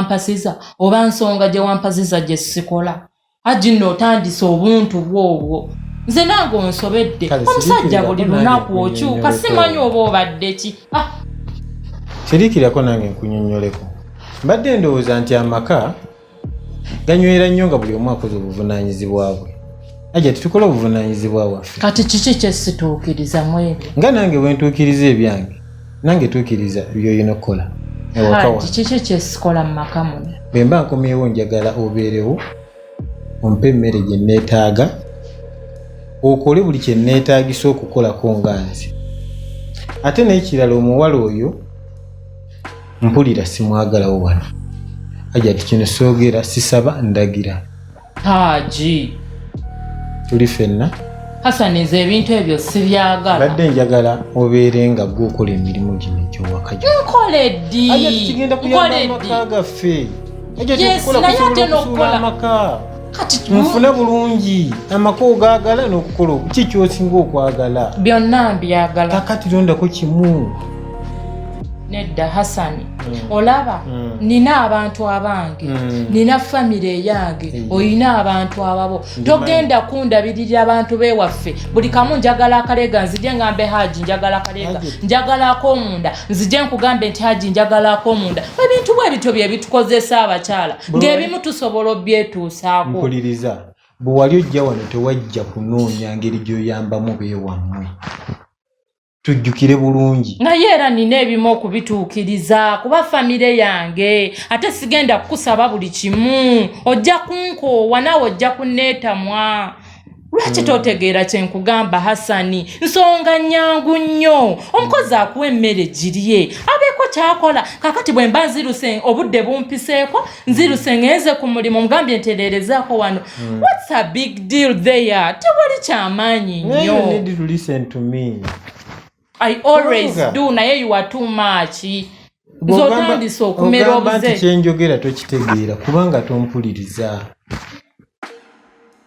wampasiza oba nsonga gye wampasiza gye sikola haji nno otandise obuntu bwobwo nze nange onsobedde omusajja buli lunaku okyuka simanyi oba obadde ki sirikirako nange nkunyonyoleko mbadde ndowooza nti amaka ganywera nnyo nga buli omu akoze obuvunaanyizibwa bwe ajja tetukola obuvunaanyizibwa waffe kati kiki kyesituukiriza mwebyo nga nange bwentuukiriza ebyange nange tuukiriza byoyina okukola kiki kyesikola mu maka muno bwe mba nkomyewo njagala obeerewo ompe emmere gye nneetaaga okole buli kye nneetaagisa okukolako nga nze ate n'ekirala omuwala oyo mpulira simwagalawo wano ajja ti kino soogera sisaba ndagira haji tuli ffenna Hasani nze ebintu ebyo sibyagala badde njagala obeere nga gwe okola emirimu gino egy'owaka nkole ddi ajja tikigenda kuyamba amaka gaffe ajja tikukola kusobola amaka nfune bulungi amaka ogaagala n'okukola ki kyosinga okwagala byonna mbyagala kakati londako kimu nedda Hasani olaba nina abantu abange nina famire eyange oyina abantu ababo togenda kundabirira abantu bewaffe buli kamu njagala akalega nzije ngambe haji njagala akalega njagala akomunda nzije nkugambe nti haji njagala akomunda ebintu bwe bityo bye bitukozesa abakyala ng'ebimu tusobola obyetuusaako mpuliriza bwe wali ojja wano tewajja kunoonya ngeri gy'oyambamu beewammwe tujjukire bulungi naye era nina ebimu okubituukiriza kuba famire yange ate sigenda kukusaba buli kimu ojja kunkoowa nawe ojja kunneetamwa lwaki totegeera kye nkugamba Hasani nsonga nnyangu nnyo omukozi akuwa emmere girye abeeko kyakola kakati bwe mba nziruse obudde bumpiseeko nziruse ngeze ku mulimu mugambye ntereerezaako wano what's a big deal there tewali kyamaanyi nnyo you need to listen to me. I always do naye you are too much zotandise okumera obuze nti kyenjogera tokitegeera kubanga tompuliriza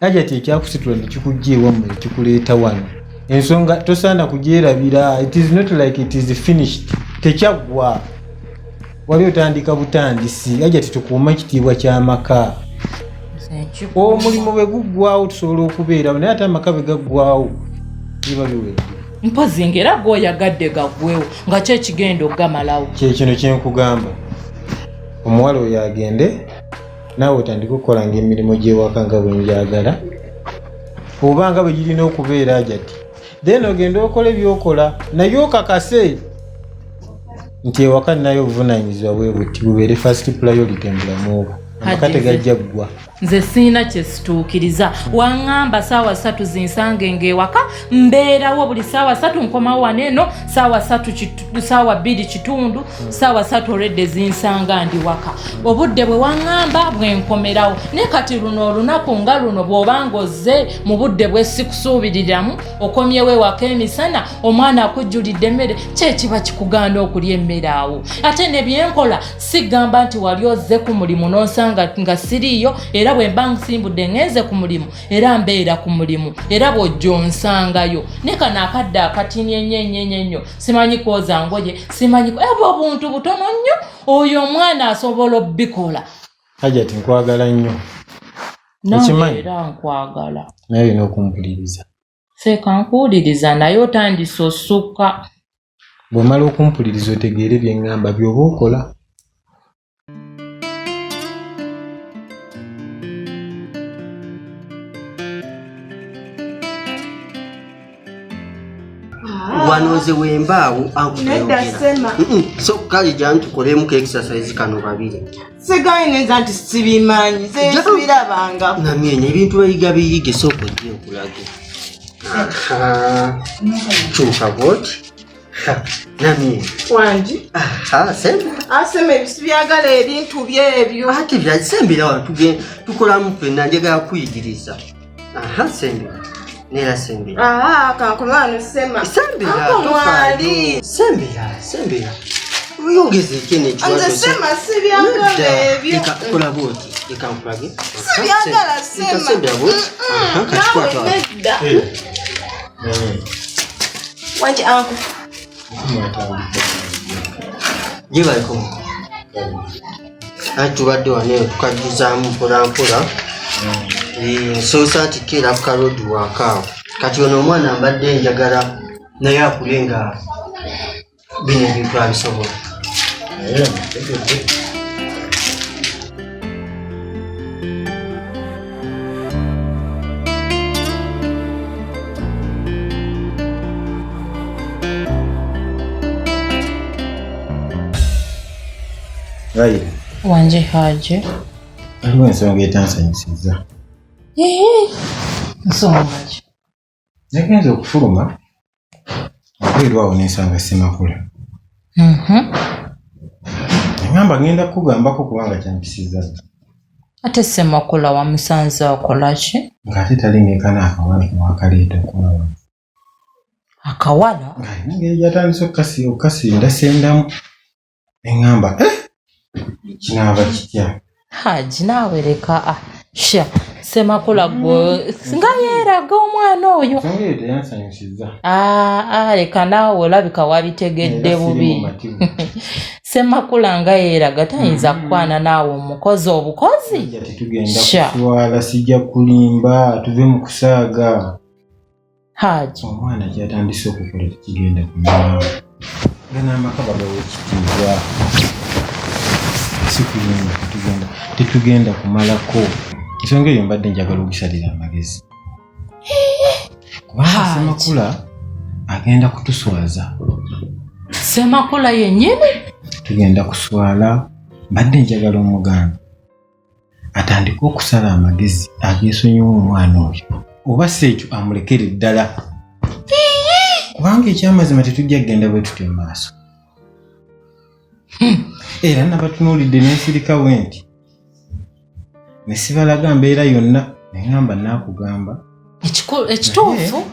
ajja ti ekyakusitula nekikujja ewammwe ekikuleeta wano ensonga tosaana kugyerabira it is not like it is finished tekyaggwa wali otandika butandisi ajja ti tukuuma ekitiibwa ky'amaka omulimu bwe guggwawo tusobola okubeerawo naye ate amaka bwe gaggwawo biba biwedde mpozi ngera gwoyagadde gaggwewo nga kyekigenda okugamalawo kyekino kyenkugamba omuwala oyo agende naawe otandika okukola ng'emirimu gy'ewaka nga bwe njagala oba nga bwe girina okubeera ajati then ogenda okola ebyokola naye okakase nti ewaka ninayo obuvunaanyizibwa bwe buti bubeere first priority mu bulamu obwo amaka tegajja ggwa nze siina kyesituukiriza waŋŋamba saawa 3 zinsange ng'ewaka mbeerawo buli saawa 3 nkomawo wano eno saawa 2 kitundu saawa 3 olwedde zinsanga ndi waka obudde bwe waŋŋamba bwe nkomerawo naye kati luno olunaku nga luno bw'obanga ozze mu budde bwe sikusuubiriramu okomyewo ewaka emisana omwana akujjulidde emmere kyekiba kikugaana okulya emmere awo ate ne byenkola sigamba nti wali ozze ku mulimu n'onsanga nga siriiyo era bwe mba nsimbudde ngenze ku mulimu era mbeera ku mulimu era bw'ojja onsangayo ne kano akadde akatini ennyo simanyi kwoza ngoye simanyi ebyo obuntu butono nnyo oyo omwana asobola obbikola hajati nkwagala nnyo nange era nkwagala naye olina okumpuliriza seeka nkuwuliriza naye otandise osukka bw'omala okumpuliriza otegeere bye ŋŋamba by'oba okola wanoze wembaawo so kale jani tukolemu ka exercise kano babiri sigaineza nti sibimanyi zesibirabanga namyenye ebintu bayiga biyige soko ojje okulage kyuka bwoti namyenye wangi asema ebisibyagala ebintu byebyo ate byasemberawo tukolamu ffenna njagala kuyigiriza sembera nera sembera kankomano sema sembera uyongeze ikene nze sema sibyagala ebyo kola bwoti ekankulage sibyagala sembera bwoti nawe nedda wangi anko gye baliko tubadde wano tukajjuzaamu mpolampola nsoosa nti keera ku kalodi waakaawo kati ono omwana mbadde njagala naye akule nga bino ebintu abisobola. Right. Wanje haje. Aliwo ensonga etansanyusiza. Nsonga ki? Nagenze okufuluma olwawo n'ensanga Ssemakula. Ngamba ngenda kukugambako kubanga kyampisiza. Ate Ssemakula wamusanze akola ki? Ng'ate talingeekana akawala kewakaleeta okulaba. Akawala? Ngeri gyatandise okasindasendamu. Engamba kinaaba kitya. Haji naawe leka sha Ssemakula gwe nga yeeraga omwana oyo. Nsonga eyo teyansanyusiza. Leka naawe olabika wabitegedde bubi. Ssemakula nga yeeraga tayinza kukwana naawe omukozi obukozi. Tetugenda kuswala, sijja kulimba, tuve mu kusaaga. Haji omwana kyatandise okukola tekigenda kumala. Gana amaka bagawa ekitiibwa. Sikuyinza tetugenda kumalako. Ensonga eyo mbadde njagala okusalira amagezi. Kubanga Ssemakula agenda kutuswaza. Ssemakula yennyini? Tugenda kuswala, mbadde njagala omuganda atandika okusala amagezi ageesonyiwa omwana oyo. Oba si ekyo amulekere ddala. Kubanga ekyamazima tetujja kugenda bwe tutyo mu maaso. Era nabatunuulidde n'ensirikawo nti ne sibalaga mbeera yonna ne ngamba naakugamba. Ekituufu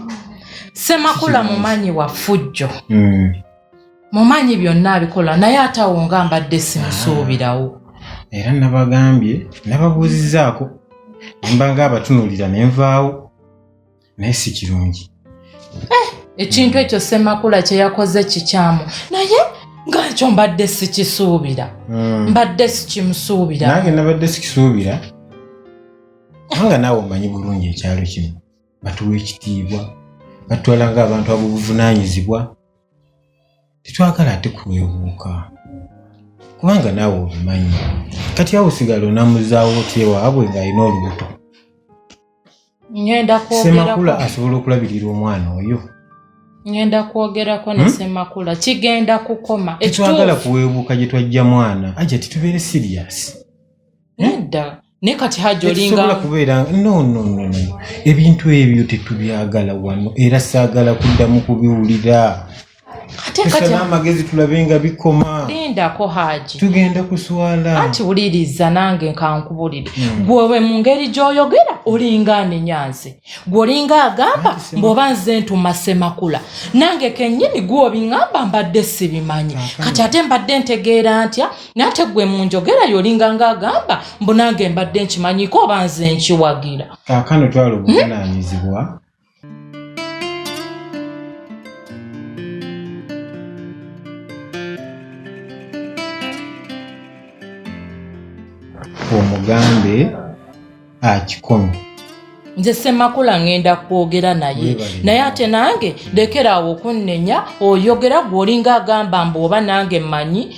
Ssemakula mumanyi wa ffujjo. Mumanyi byonna abikola naye ate awo nga mbadde simusuubirawo. Era nabagambye nababuuzizzaako mba nga abatunuulira ne nvaawo naye si kirungi. Ekintu ekyo Ssemakula kye yakoze kikyamu naye nga ekyo mbadde sikisuubira. Mbadde sikimusuubira. Nange nabadde sikisuubira. Nga naawe omanyi bulungi ekyalo kino batuwa ekitiibwa, batwala ng'abantu abobuvunaanyizibwa. Tetwagala ate kuweebuuka kubanga naawe obimanyi. Kati awo osigala onamuzaawo otya ewaabwe ng'alina olubuto. Ssemakula asobola okulabirira omwana oyo. Ngenda kwogerako ne Ssemakula kigenda kukoma. Tetwagala kuweebuuka gye twajja mwana ajja titubeere siriyasi. Nedda ne kati hajja olinga tetusobola kubeera no. Ebintu ebyo tetubyagala wano era saagala kuddamu kubiwulira. Ate amagezi tulabe nga bikoma. Lindako Haji. Tugenda kuswala. Anti wuliriza nange nkankubulire. Gwe mu ngeri gy'oyogera olinga anenyanze. Gwe olinga agamba mboba nze ntuma Ssemakula. Nange kennyini gwe obiŋŋamba mbadde sibimanyi. Kati ate mbadde ntegeera ntya nate gwe mu njogera yolinga ng'agamba mbu nange mbadde nkimanyiko oba nze nkiwagira. Kaakano twala obuvunaanyizibwa. Omugambe akikomye. Nze Ssemakula ngenda kwogera naye ate nange lekeraawo okunnenya oyogera gwolinga agamba mbu oba nange mmanyi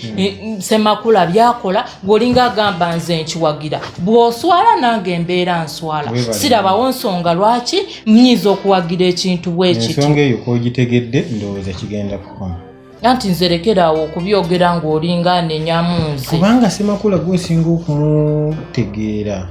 Ssemakula byakola gwolinga agamba nze nkiwagira. Bw'oswala nange mbeera nswala. Sirabawo nsonga lwaki mnyiza okuwagira ekintu bwe kiti. Ensonga eyo k'ogitegedde ndowooza kigenda kukoma. Anti nze lekeraawo okubyogera ng'olinga anenyamu nze. Kubanga Ssemakula gw'osinga okumutegeera.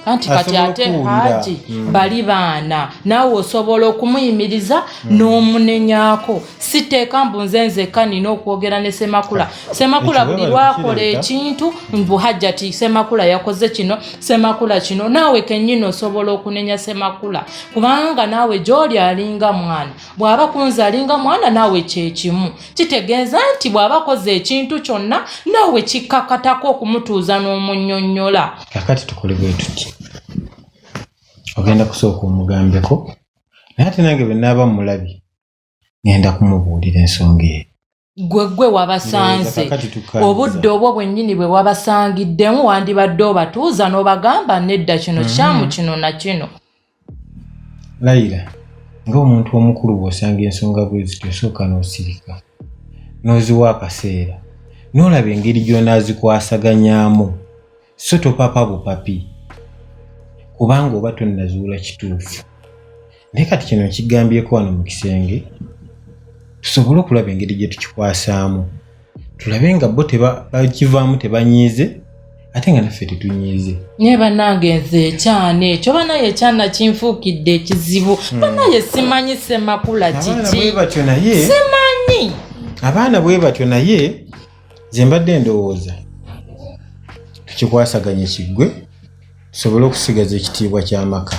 Anti kati ate Haji bali baana naawe osobola okumuyimiriza n'omunenyaako. Siteeka mbu nze nzekka nina okwogera ne Ssemakula. Ssemakula buli lwakola ekintu mbu hajja ti Ssemakula yakoze kino Ssemakula kino. Naawe kennyini osobola okunenya Ssemakula kubanga naawe gy'oli alinga mwana. Bw'aba kunze alinga mwana naawe kyekimu. Kitegeeza nti bw'aba akoze ekintu kyonna naawe kikkakatako okumutuuza n'omunnyonnyola. Kakati tukole bwe tuti. Ogenda kusooka omugambeko naye ate nange bwe naaba mulabye ngenda kumubuulira ensonga eyo. gwe wabasanze obudde obwo bwennyini bwe wabasangiddemu wandibadde obatuuza n'obagamba nedda kino kyamu kino na kino. Layira ng'omuntu omukulu bw'osanga ensonga bwe zityo osooka n'osirika n'oziwa akaseera n'olaba engeri gy'onaazikwasaganyaamu so topapa bupapi kubanga oba tonnazuula kituufu. Naye kati kino nkigambyeko wano mu kisenge tusobole okulaba engeri gye tukikwasaamu tulabe nga bo bakivaamu tebanyiize ate nga naffe tetunyiize. Naye bannange nze ekyana ekyo banaye ekyana kinfuukidde ekizibu banaye simanyi Ssemakula kiki simanyi. Abaana bwe batyo naye ze mbadde ndowooza tukikwasaganye kiggwe tusobole okusigaza ekitiibwa ky'amaka.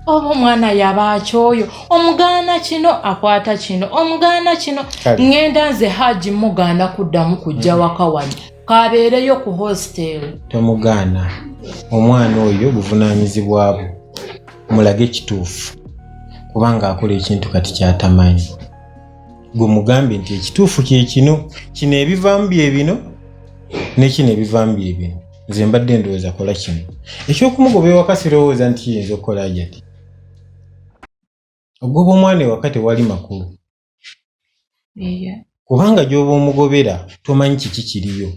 Oba omwana yaba akyoyo omugaana kino akwata kino omugaana kino ngenda nze Haji mugaana kuddamu kujja waka wano kabeereyo ku hostel. Tomugaana omwana oyo buvunaanyizibwa bwo mulage ekituufu kubanga akola ekintu kati kyatamanyi. Gwe mugambe nti ekituufu kye kino ebivaamu bye bino ne kino ebivaamu bye bino. Nze mbadde ndowooza kola kino eky'okumugoba ewaka sirowooza nti kiyinza okukola jati. Ogoba omwana ewaka tewali makulu kubanga gy'oba omugobera tomanyi kiki kiriyo.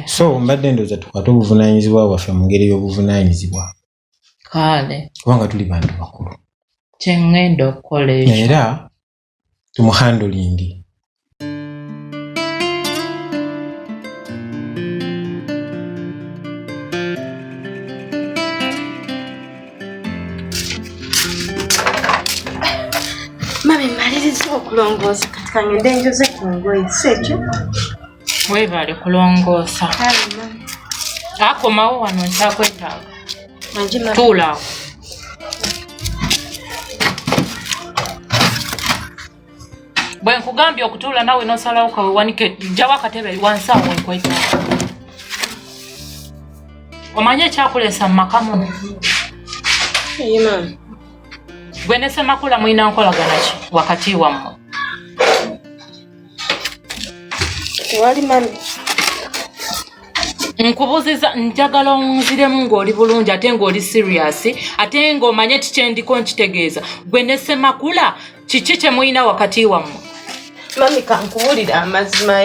So mbadde ndowooza tukwate obuvunaanyizibwa bwaffe mu ngeri y'obuvunaanyizibwa kubanga tuli bantu bakulu kyengenda okukola ekyo era tumuhandolingi. Mami maliriza okulongoosa kati kangende njoze ku ngoye si ekyo? Weebale kulongoosa. Akomawo wano nkyakwetaaga. Tuula awo. Bwe nkugambye okutuula nawe n'osalawo kawewanike jjawo akatebe wansi awo wenkwetaaga. Omanye ekyakuleesa mu maka muno? Mami. Gwe ne Ssemakula mulina nkolagana ki wakati wammwe? Tewali mami. Nkubuuziza njagala onziremu ng'oli bulungi ate ng'oli serious ate ng'omanye kikyendiko nkitegeeza. Gwe ne Ssemakula kiki kye mulina wakati wammwe? Mami kankuwulira amazima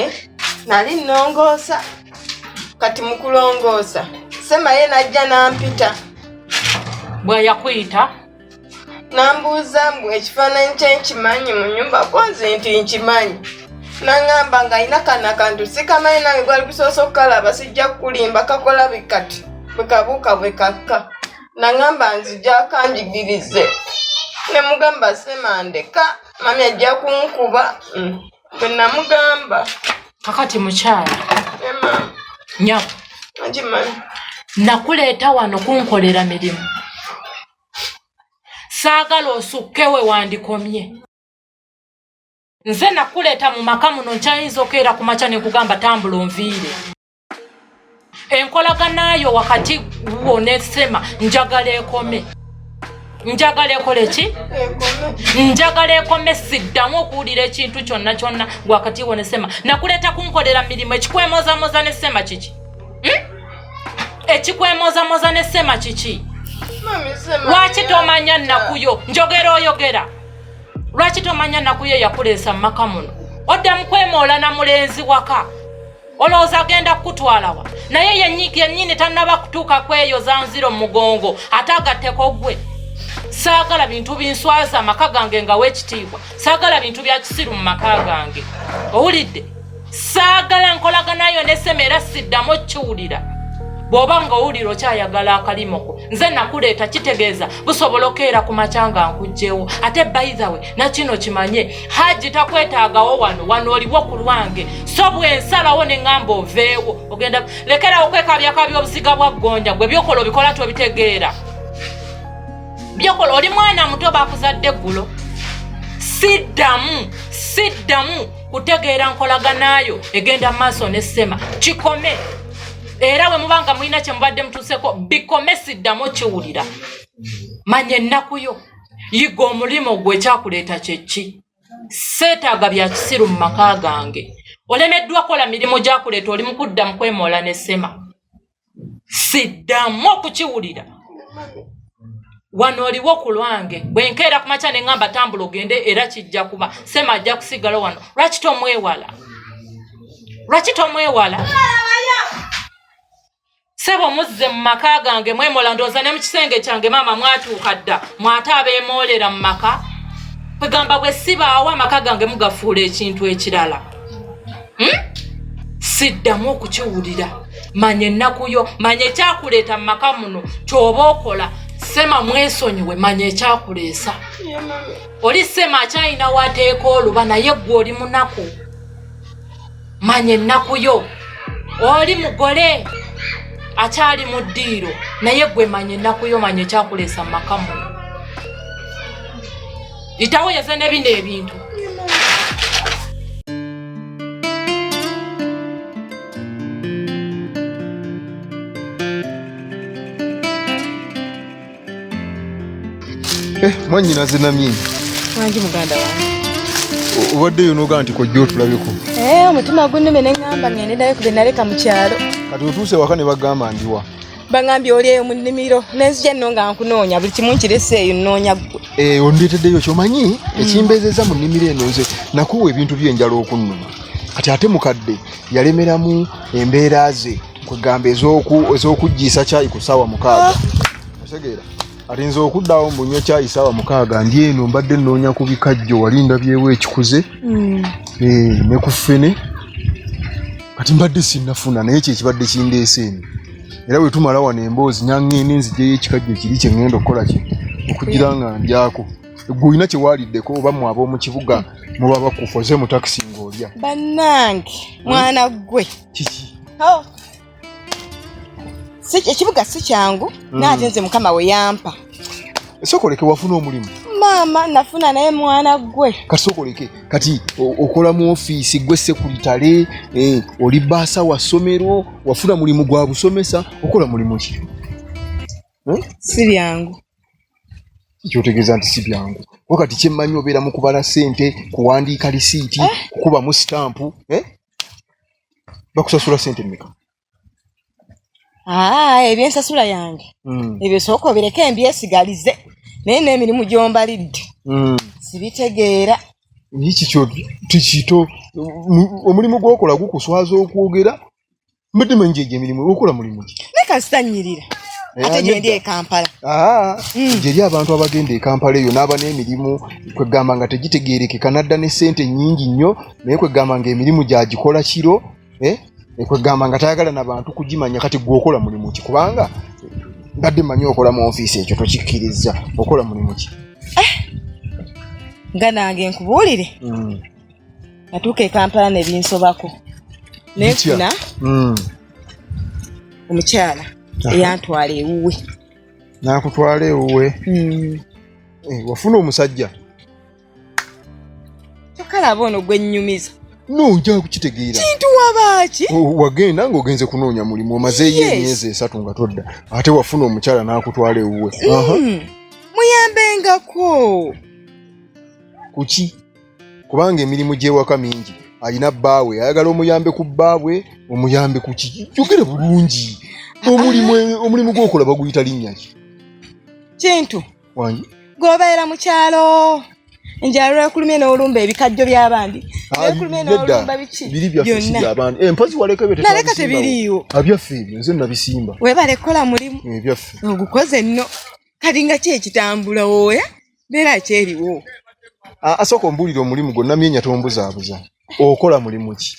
nali nnongoosa kati mu kulongoosa Ssema ye najja n'ampita. Bwe yakuyita? Nambuuza mbu ekifaananyi kye nkimanyi mu nnyumba konze nti nkimanyi. Nangamba ng'alina kana kantu sikamanyi nange gwali kusoosa okukalaba sijja kukulimba kakola bikati bwekabuuka bwekakka. Nangamba nzija kanjigirize. Ne mugamba Ssema ndeka mami ajja kunkuba. Bwe namugamba. Kakati mukyala. Mama. Nyako. Nkimanyi. Nakuleeta wano kunkolera mirimu. Saagala osukkewe wandikomye. Nze nakuleeta mu maka muno nkyayinza okeera ku makya ne kugamba tambula onviire. Enkolaganayo wakati wo ne Ssema njagala ekome. Njagala ekole ki? Njagala ekome siddamu okuwulira ekintu kyonna kyonna wakati wo ne Ssema. Nakuleeta kunkolera mirimu ekikwemozamoza ne Ssema kiki? Ekikwemozamoza ne Ssema kiki? Lwaki tomanya nakuyo njogera oyogera? Lwaki tomanya nakuyo yakuleesa mu maka muno? Odda mu kwemoola na mulenzi waka olowooza agenda kukutwalawa naye yennyini tannaba kutuuka kweyoza nziro mu mugongo ate agatteko gwe. Saagala bintu binswaza amaka gange nga w'ekitiibwa. Saagala bintu bya kisiru mu maka gange. Owulidde? Saagala nkolaganayo ne Ssema era siddamu okkiwulira. Bw'oba ng'owulira okyayagala akalimoko nze nakuleeta kitegeeza busobola okeera ku makya nga nkugjewo. Ate by the way nakino kimanye Haji takwetaagawo wano oliwo ku lwange. So bw'ensalawo ne ŋŋamba oveewo ogenda lekerawo okwekabyakabya obusiga bwa ggonja gwe byokola obikola tobitegeera. Byokola oli mwana muto bakuzadde eggulo. Siddamu kutegeera nkolaganayo egenda maaso ne Ssema kikome. Era we mubanga mulina kye mubadde mutuuseko bikome siddamu kiwulira. Manya ennaku yo yiga omulimo gwe ekyakuleeta kye ki? seetaaga bya kisiru mu maka gange. Olemeddwa kola mirimu gyakuleeta oli mukudda mu kwemoola ne Sema. Siddamu okukiwulira. Wano oliwo ku lwange bwe nkeera ku makya ne ŋŋamba tambula ogende era kijja kuba Sema ajja kusigala wano. Lwaki tomwewala? Lwaki tomwewala? Sebo muzze mu maka gange mwemola ndooza ne mu kisenge kyange maama mwatuuka dda mwate abeemoolera mu maka. Kwegamba bwe sibaawo amaka gange mugafuula ekintu ekirala. Siddamu okukiwulira. Manya ennaku yo, manya ekyakuleeta mu maka muno ky'oba okola. Sema mwesonyiwe, manya ekyakuleesa. Oli Sema akyalina wateeka oluba naye ggwe oli munaku. Manya ennaku yo. Oli mugole akyali mu ddiiro naye ggwe manya ennaku yo, manya ekyakuleesa mu maka muno. Itawo yeze ne bino ebintu. Mwanyina zinamye. Wangi muganda wange. Obaddeyo n'ogaa nti kojja otulabeko. Omutima gunnumye ne ŋŋamba ngende naye kube naleka mu kyalo. Kati otuuse waka ne bagamba ndiwa. Bangambye oli eyo mu nnimiro nenzija nno nga nkunoonya buli kimu nkirese eyo nnoonya ggwe. Ondeeteddeyo kyomanyi ekimbeezeza mu nnimiro eno nze nakuwa ebintu by'enjala okunnuma. Kati ate mukadde yalemeramu embeera ze kwegamba ez'okuggiisa caayi ku ssaawa 6. Otegeera? Ati nze okuddawo mbunywa caayi ssaawa 6 ndi eno mbadde nnoonya ku bikajjo wali ndabyewo ekikuze ne ku ffene. Kati mbadde sinnafuna naye kyekibadde kindeese eno. Era bwe tumala wano emboozi nyaŋŋende nzijeyo ekikajjo kiri kye ŋŋenda okukola ki okugira nga ndyako. Ggwe olina kye waaliddeko oba mu ab'omu kibuga muba bakufoze mu takisi ng'olya. Bannange mwana ggwe. Kiki? Ekibuga si kyangu naate nze mukama we yampa. Sokoleke wafuna omulimu. Maama nafuna naye mwana ggwe. Kati sokoleke kati okola mu ofiisi gwe sekuritale oli baasa wa ssomero wafuna mulimu gwa busomesa okola mulimu ki? Si byangu. Kyotegeeza nti si byangu. Wakati kyemmanyi obeera mu kubala ssente kuwandiika lisiiti kukubamu sitampu bakusasula ssente mmeka? Ebyensasula yange ebyo sooka obireke embyesigalize naye n'emirimu gy'ombalidde sibitegeera. Nikikyo tikito omulimu gw'okola gukuswaza okwogera mbadde manyi egyo emirimu okola mulimu ki? Leka nsitanyirira ate gyendi e Kampala. Gyeri abantu abagenda e Kampala eyo n'aba n'emirimu kwegamba nga tegitegeerekeka nadda ne ssente nnyingi nnyo naye kwegamba nga emirimu gyagikola kiro kwegamba nga tayagala n'abantu kugimanya. Kati gw'okola mulimu ki? Kubanga mbadde manyi okola mu ofiisi ekyo tokikkiriza okola mulimu ki? Nga nange nkubuulire natuuka e Kampala ne binsobako neefuna omukyala eyantwala ewuwe. N'akutwala ewuwe? Wafuna omusajja? Tokalaba ono gwe nnyumiza. Nojja kukitegeera. Kintu wabaaki? Wagenda ng'ogenze kunoonya mulimu omazeeyo emyezi 3 nga todda ate wafuna omukyala n'akutwala ewuwe. Muyambengako. Kuki? Kubanga emirimu gy'ewaka mingi. Alina bbaawe ayagala omuyambe ku bbaawe omuyambe ku ki? Jogera bulungi. Omulimu gw'okola baguyita linnya ki? Kintu wangi gw'obeera mu kyalo enjala lwekulumye n'olumba ebikajjo by'abandi lwekulumye n'olumba biki biri byaffe si by'abandi mpozi waleka ebyo naleka tebiriiwo abyaffe ebyo nze nabisimba webale kola mulimu ebyaffe ogukoze nno kati nga ki ekitambula oya beera kyeriwo. Asooka ombuulira omulimu gwonna myenya tombuzaabuza okola mulimu ki?